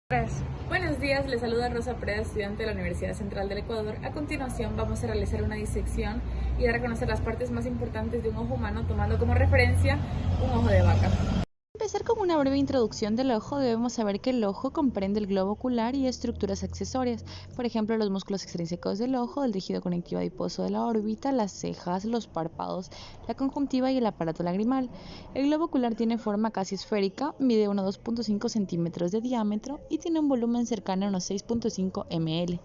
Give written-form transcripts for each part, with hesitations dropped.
3. Buenos días, les saluda Rosa Preda, estudiante de la Universidad Central del Ecuador. A continuación vamos a realizar una disección y a reconocer las partes más importantes de un ojo humano tomando como referencia un ojo de vaca. Para empezar con una breve introducción del ojo, debemos saber que el ojo comprende el globo ocular y estructuras accesorias, por ejemplo, los músculos extrínsecos del ojo, el tejido conectivo adiposo de la órbita, las cejas, los párpados, la conjuntiva y el aparato lagrimal. El globo ocular tiene forma casi esférica, mide unos 2.5 centímetros de diámetro y tiene un volumen cercano a unos 6.5 ml.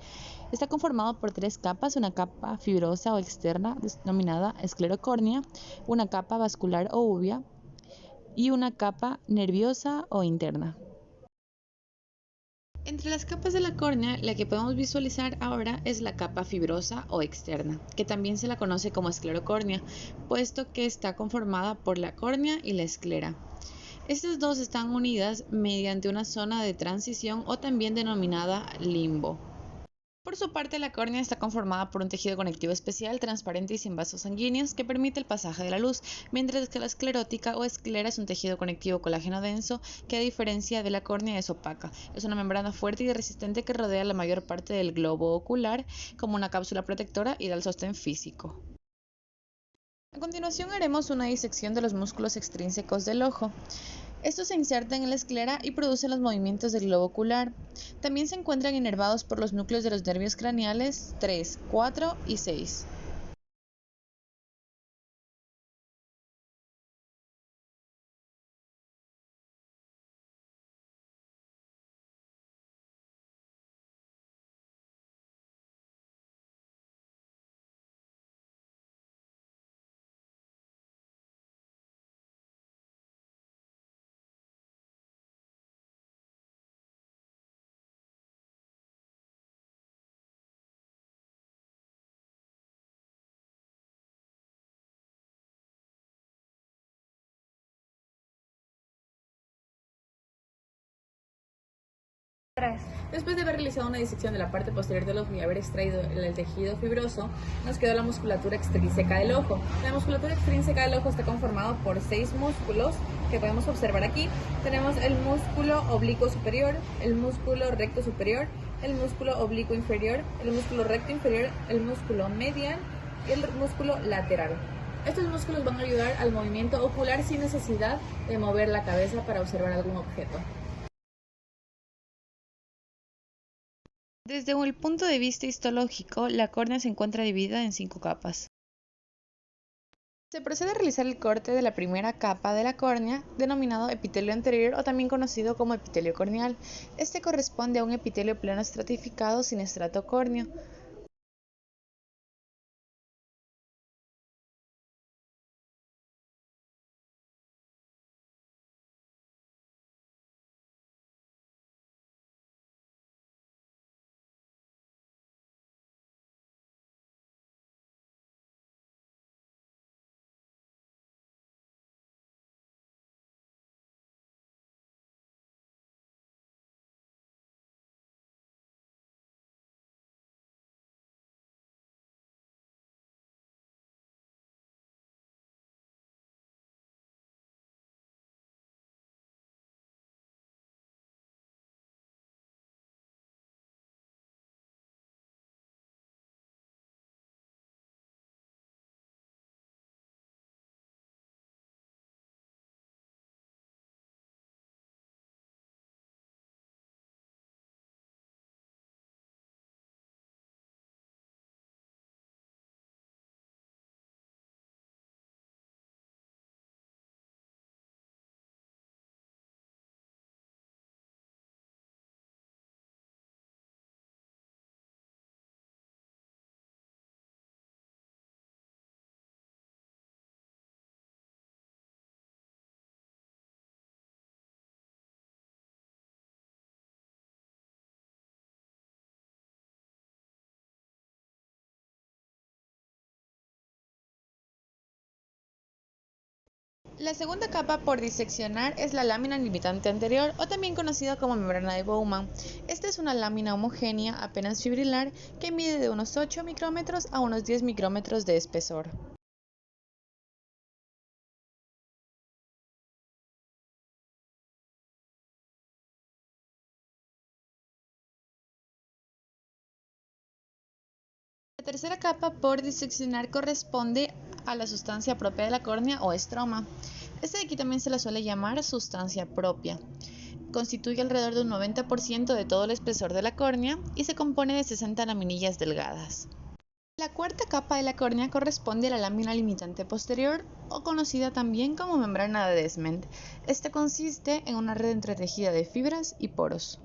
Está conformado por tres capas: una capa fibrosa o externa denominada esclerocórnea, una capa vascular o úvea y una capa nerviosa o interna. Entre las capas de la córnea, la que podemos visualizar ahora es la capa fibrosa o externa, que también se la conoce como esclerocórnea, puesto que está conformada por la córnea y la esclera. Estas dos están unidas mediante una zona de transición o también denominada limbo. Por su parte, la córnea está conformada por un tejido conectivo especial, transparente y sin vasos sanguíneos, que permite el pasaje de la luz, mientras que la esclerótica o esclera es un tejido conectivo colágeno denso, que a diferencia de la córnea es opaca. Es una membrana fuerte y resistente que rodea la mayor parte del globo ocular, como una cápsula protectora y da el sostén físico. A continuación haremos una disección de los músculos extrínsecos del ojo. Estos se insertan en la esclera y producen los movimientos del globo ocular. También se encuentran inervados por los núcleos de los nervios craneales 3, 4 y 6. Después de haber realizado una disección de la parte posterior del ojo y haber extraído el tejido fibroso, nos quedó la musculatura extrínseca del ojo. La musculatura extrínseca del ojo está conformada por 6 músculos que podemos observar aquí. Tenemos el músculo oblicuo superior, el músculo recto superior, el músculo oblicuo inferior, el músculo recto inferior, el músculo medial y el músculo lateral. Estos músculos van a ayudar al movimiento ocular sin necesidad de mover la cabeza para observar algún objeto. Desde el punto de vista histológico, la córnea se encuentra dividida en 5 capas. Se procede a realizar el corte de la primera capa de la córnea, denominado epitelio anterior o también conocido como epitelio corneal. Este corresponde a un epitelio plano estratificado sin estrato córneo. La segunda capa por diseccionar es la lámina limitante anterior, o también conocida como membrana de Bowman. Esta es una lámina homogénea, apenas fibrilar, que mide de unos 8 micrómetros a unos 10 micrómetros de espesor. La tercera capa por diseccionar corresponde a la sustancia propia de la córnea o estroma. Este de aquí también se la suele llamar sustancia propia. Constituye alrededor de un 90% de todo el espesor de la córnea y se compone de 60 laminillas delgadas. La cuarta capa de la córnea corresponde a la lámina limitante posterior o conocida también como membrana de Descemet. Esta consiste en una red entretejida de fibras y poros.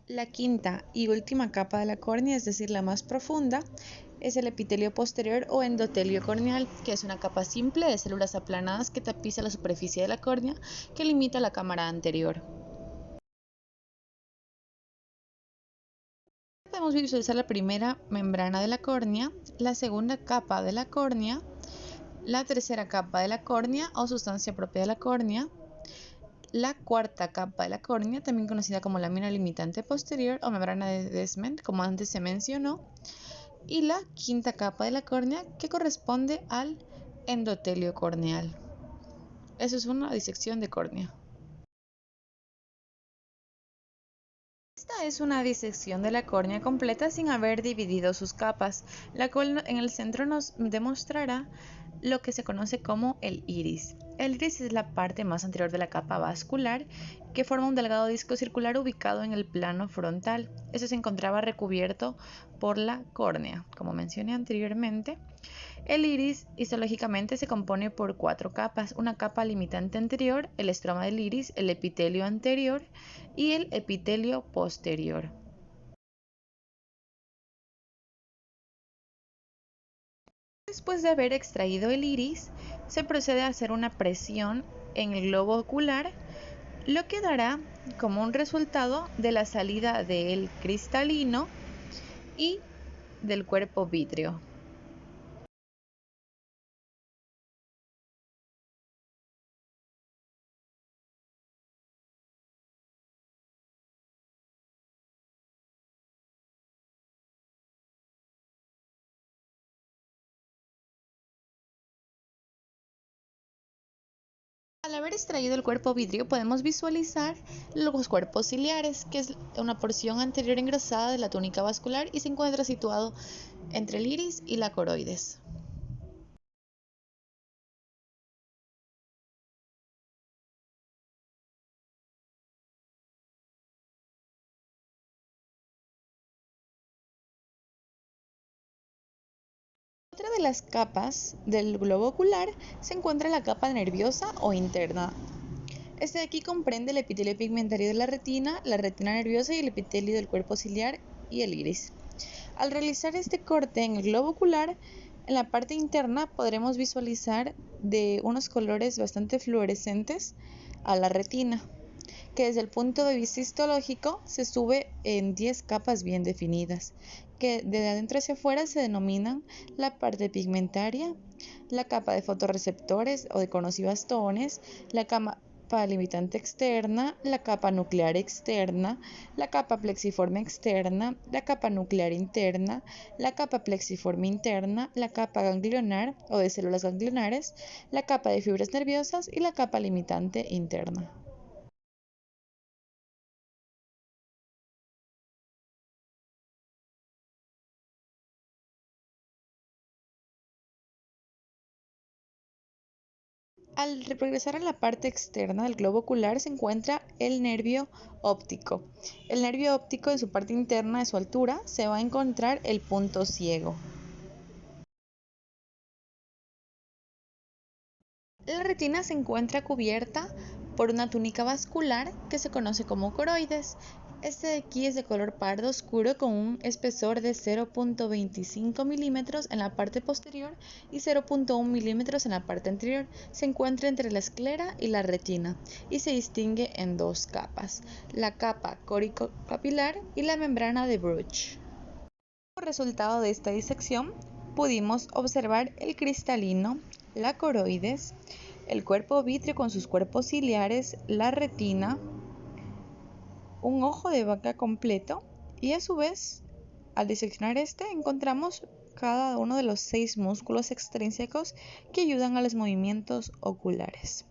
La quinta y última capa de la córnea, es decir, la más profunda, es el epitelio posterior o endotelio corneal, que es una capa simple de células aplanadas que tapiza la superficie de la córnea que limita la cámara anterior. Podemos visualizar la primera membrana de la córnea, la segunda capa de la córnea, la tercera capa de la córnea o sustancia propia de la córnea, la cuarta capa de la córnea, también conocida como lámina limitante posterior o membrana de Descemet, como antes se mencionó, y la quinta capa de la córnea, que corresponde al endotelio corneal. Eso es una disección de córnea. Esta es una disección de la córnea completa sin haber dividido sus capas, la cual en el centro nos demostrará lo que se conoce como el iris. El iris es la parte más anterior de la capa vascular que forma un delgado disco circular ubicado en el plano frontal. Eso se encontraba recubierto por la córnea, como mencioné anteriormente. El iris histológicamente se compone por 4 capas: una capa limitante anterior, el estroma del iris, el epitelio anterior y el epitelio posterior. Después de haber extraído el iris, se procede a hacer una presión en el globo ocular, lo que dará como un resultado de la salida del cristalino y del cuerpo vítreo. Al haber extraído el cuerpo vítreo, podemos visualizar los cuerpos ciliares, que es una porción anterior engrosada de la túnica vascular y se encuentra situado entre el iris y la coroides. Otra de las capas del globo ocular se encuentra la capa nerviosa o interna. Este de aquí comprende el epitelio pigmentario de la retina nerviosa y el epitelio del cuerpo ciliar y el iris. Al realizar este corte en el globo ocular, en la parte interna podremos visualizar de unos colores bastante fluorescentes a la retina, que desde el punto de vista histológico se sube en 10 capas bien definidas, que de adentro hacia afuera se denominan la parte pigmentaria, la capa de fotorreceptores o de conos y bastones, la capa limitante externa, la capa nuclear externa, la capa plexiforme externa, la capa nuclear interna, la capa plexiforme interna, la capa ganglionar o de células ganglionares, la capa de fibras nerviosas y la capa limitante interna. Al regresar a la parte externa del globo ocular se encuentra el nervio óptico. El nervio óptico, en su parte interna de su altura, se va a encontrar el punto ciego. La retina se encuentra cubierta por una túnica vascular que se conoce como coroides. Este de aquí es de color pardo oscuro con un espesor de 0.25 milímetros en la parte posterior y 0.1 milímetros en la parte anterior. Se encuentra entre la esclera y la retina y se distingue en 2 capas: la capa córico-capilar y la membrana de Bruch. Como resultado de esta disección, pudimos observar el cristalino, la coroides, el cuerpo vítreo con sus cuerpos ciliares, la retina, un ojo de vaca completo y a su vez, al diseccionar encontramos cada uno de los 6 músculos extrínsecos que ayudan a los movimientos oculares.